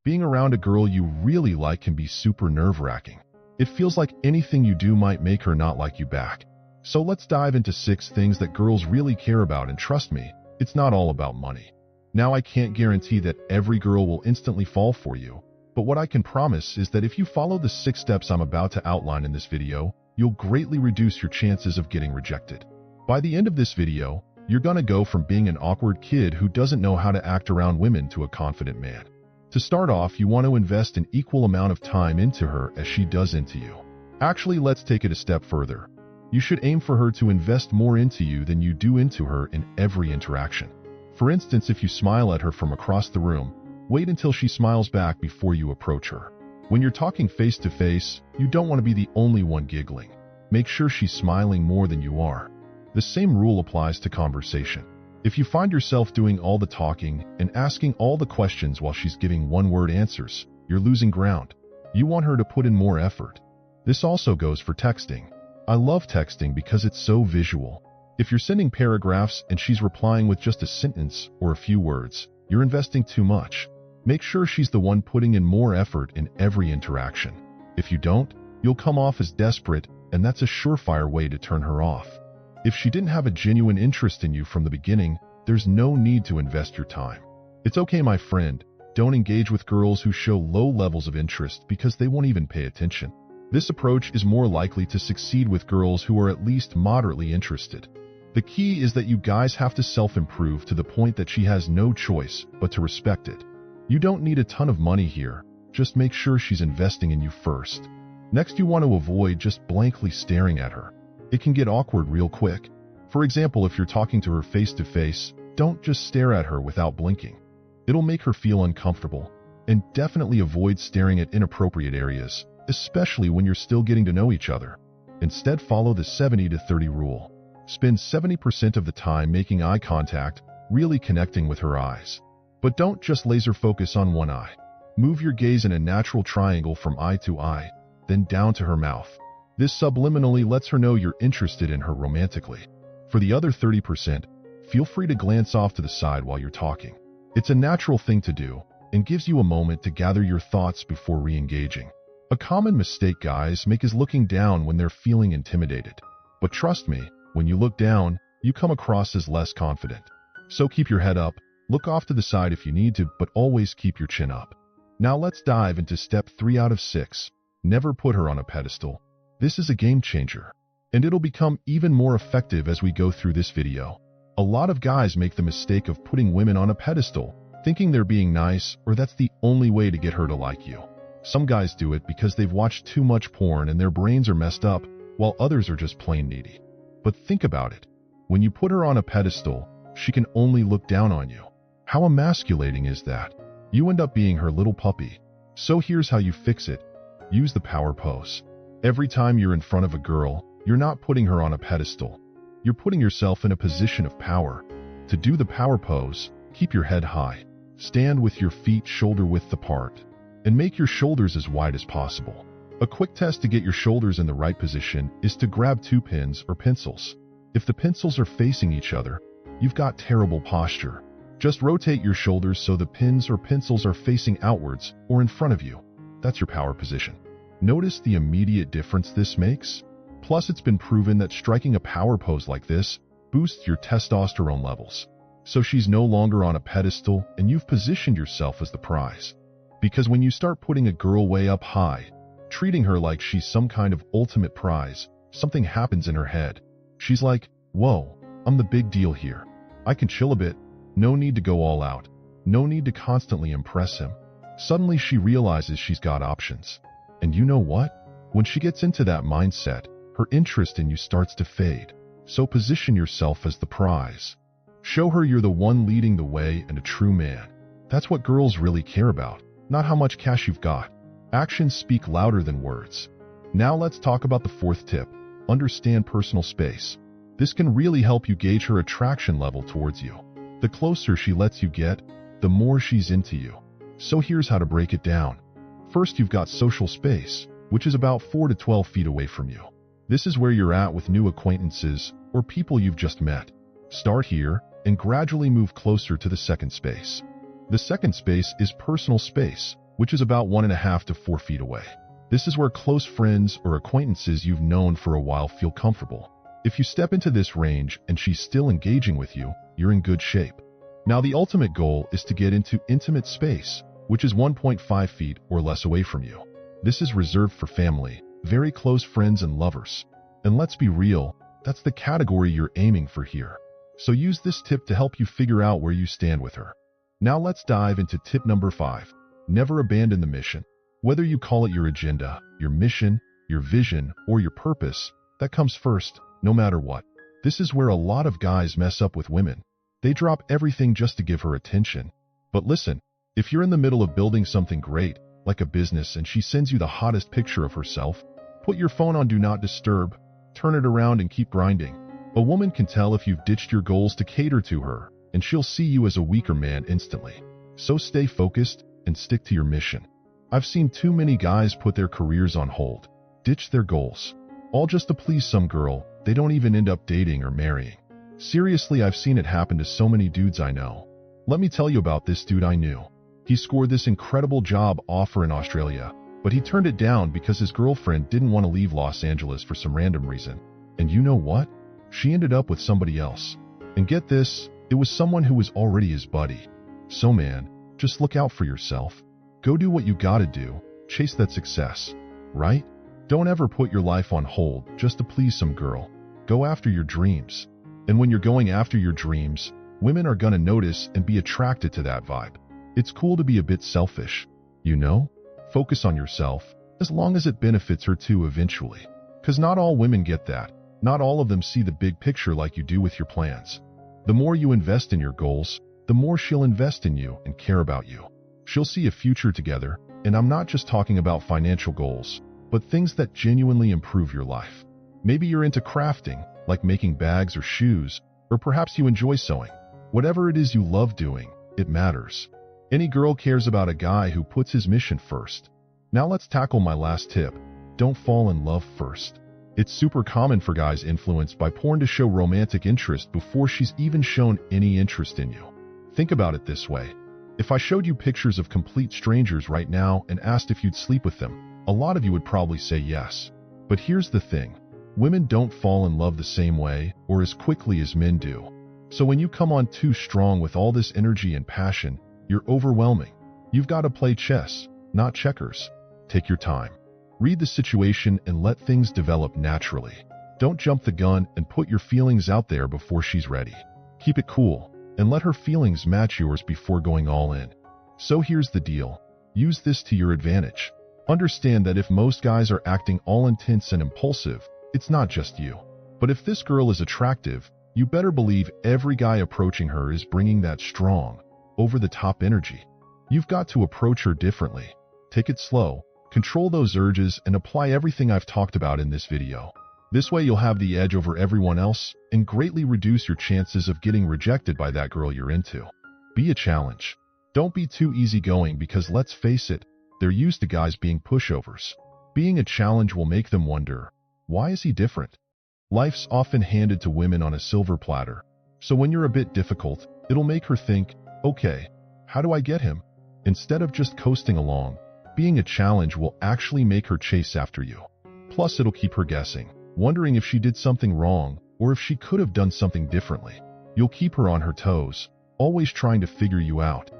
Being around a girl you really like can be super nerve-wracking. It feels like anything you do might make her not like you back. So let's dive into 6 things that girls really care about, and trust me, it's not all about money. Now, I can't guarantee that every girl will instantly fall for you, but what I can promise is that if you follow the 6 steps I'm about to outline in this video, you'll greatly reduce your chances of getting rejected. By the end of this video, you're gonna go from being an awkward kid who doesn't know how to act around women to a confident man. To start off, you want to invest an equal amount of time into her as she does into you. Actually, let's take it a step further. You should aim for her to invest more into you than you do into her in every interaction. For instance, if you smile at her from across the room, wait until she smiles back before you approach her. When you're talking face to face, you don't want to be the only one giggling. Make sure she's smiling more than you are. The same rule applies to conversation. If you find yourself doing all the talking and asking all the questions while she's giving one-word answers, you're losing ground. You want her to put in more effort. This also goes for texting. I love texting because it's so visual. If you're sending paragraphs and she's replying with just a sentence or a few words, you're investing too much. Make sure she's the one putting in more effort in every interaction. If you don't, you'll come off as desperate, and that's a surefire way to turn her off. If she didn't have a genuine interest in you from the beginning, there's no need to invest your time. It's okay, my friend, don't engage with girls who show low levels of interest because they won't even pay attention. This approach is more likely to succeed with girls who are at least moderately interested. The key is that you guys have to self-improve to the point that she has no choice but to respect it. You don't need a ton of money here, just make sure she's investing in you first. Next, you want to avoid just blankly staring at her. It can get awkward real quick. For example, if you're talking to her face to face, don't just stare at her without blinking. It'll make her feel uncomfortable. And definitely avoid staring at inappropriate areas, especially when you're still getting to know each other. Instead, follow the 70-30 rule. Spend 70% of the time making eye contact, really connecting with her eyes. But don't just laser focus on one eye. Move your gaze in a natural triangle from eye to eye, then down to her mouth. This subliminally lets her know you're interested in her romantically. For the other 30%, feel free to glance off to the side while you're talking. It's a natural thing to do and gives you a moment to gather your thoughts before re-engaging. A common mistake guys make is looking down when they're feeling intimidated. But trust me, when you look down, you come across as less confident. So keep your head up, look off to the side if you need to, but always keep your chin up. Now let's dive into step 3 out of 6. Never put her on a pedestal. This is a game changer, and it'll become even more effective as we go through this video. A lot of guys make the mistake of putting women on a pedestal, thinking they're being nice or that's the only way to get her to like you. Some guys do it because they've watched too much porn and their brains are messed up, while others are just plain needy. But think about it. When you put her on a pedestal, she can only look down on you. How emasculating is that? You end up being her little puppy. So here's how you fix it. Use the power pose. Every time you're in front of a girl, you're not putting her on a pedestal. You're putting yourself in a position of power. To do the power pose, keep your head high. Stand with your feet shoulder-width apart. And make your shoulders as wide as possible. A quick test to get your shoulders in the right position is to grab 2 pins or pencils. If the pencils are facing each other, you've got terrible posture. Just rotate your shoulders so the pins or pencils are facing outwards or in front of you. That's your power position. Notice the immediate difference this makes? Plus, it's been proven that striking a power pose like this boosts your testosterone levels. So she's no longer on a pedestal and you've positioned yourself as the prize. Because when you start putting a girl way up high, treating her like she's some kind of ultimate prize, something happens in her head. She's like, whoa, I'm the big deal here. I can chill a bit. No need to go all out. No need to constantly impress him. Suddenly she realizes she's got options. And you know what? When she gets into that mindset, her interest in you starts to fade. So position yourself as the prize. Show her you're the one leading the way and a true man. That's what girls really care about, not how much cash you've got. Actions speak louder than words. Now let's talk about the 4th tip. Understand personal space. This can really help you gauge her attraction level towards you. The closer she lets you get, the more she's into you. So here's how to break it down. First, you've got social space, which is about 4 to 12 feet away from you. This is where you're at with new acquaintances or people you've just met. Start here and gradually move closer to the second space. The second space is personal space, which is about 1.5 to 4 feet away. This is where close friends or acquaintances you've known for a while feel comfortable. If you step into this range and she's still engaging with you, you're in good shape. Now the ultimate goal is to get into intimate space, which is 1.5 feet or less away from you. This is reserved for family, very close friends and lovers. And let's be real, that's the category you're aiming for here. So use this tip to help you figure out where you stand with her. Now let's dive into tip number 5. Never abandon the mission. Whether you call it your agenda, your mission, your vision, or your purpose, that comes first, no matter what. This is where a lot of guys mess up with women. They drop everything just to give her attention. But listen, if you're in the middle of building something great, like a business, and she sends you the hottest picture of herself, put your phone on Do Not Disturb, turn it around and keep grinding. A woman can tell if you've ditched your goals to cater to her, and she'll see you as a weaker man instantly. So stay focused and stick to your mission. I've seen too many guys put their careers on hold, ditch their goals, all just to please some girl they don't even end up dating or marrying. Seriously, I've seen it happen to so many dudes I know. Let me tell you about this dude I knew. He scored this incredible job offer in Australia, but he turned it down because his girlfriend didn't want to leave Los Angeles for some random reason. And you know what? She ended up with somebody else. And get this, it was someone who was already his buddy. So man, just look out for yourself. Go do what you gotta do, chase that success, right? Don't ever put your life on hold just to please some girl. Go after your dreams. And when you're going after your dreams, women are gonna notice and be attracted to that vibe. It's cool to be a bit selfish, you know? Focus on yourself, as long as it benefits her too eventually. 'Cause not all women get that. Not all of them see the big picture like you do with your plans. The more you invest in your goals, the more she'll invest in you and care about you. She'll see a future together, and I'm not just talking about financial goals, but things that genuinely improve your life. Maybe you're into crafting, like making bags or shoes, or perhaps you enjoy sewing. Whatever it is you love doing, it matters. Any girl cares about a guy who puts his mission first. Now let's tackle my last tip. Don't fall in love first. It's super common for guys influenced by porn to show romantic interest before she's even shown any interest in you. Think about it this way. If I showed you pictures of complete strangers right now and asked if you'd sleep with them, a lot of you would probably say yes. But here's the thing. Women don't fall in love the same way or as quickly as men do. So when you come on too strong with all this energy and passion, you're overwhelming. You've got to play chess, not checkers. Take your time. Read the situation and let things develop naturally. Don't jump the gun and put your feelings out there before she's ready. Keep it cool and let her feelings match yours before going all in. So here's the deal. Use this to your advantage. Understand that if most guys are acting all intense and impulsive, it's not just you. But if this girl is attractive, you better believe every guy approaching her is bringing that strong, over-the-top energy. You've got to approach her differently. Take it slow, control those urges, and apply everything I've talked about in this video. This way you'll have the edge over everyone else and greatly reduce your chances of getting rejected by that girl you're into. Be a challenge. Don't be too easygoing because let's face it, they're used to guys being pushovers. Being a challenge will make them wonder, why is he different? Life's often handed to women on a silver platter. So when you're a bit difficult, it'll make her think, okay, how do I get him? Instead of just coasting along, being a challenge will actually make her chase after you. Plus it'll keep her guessing, wondering if she did something wrong or if she could have done something differently. You'll keep her on her toes, always trying to figure you out.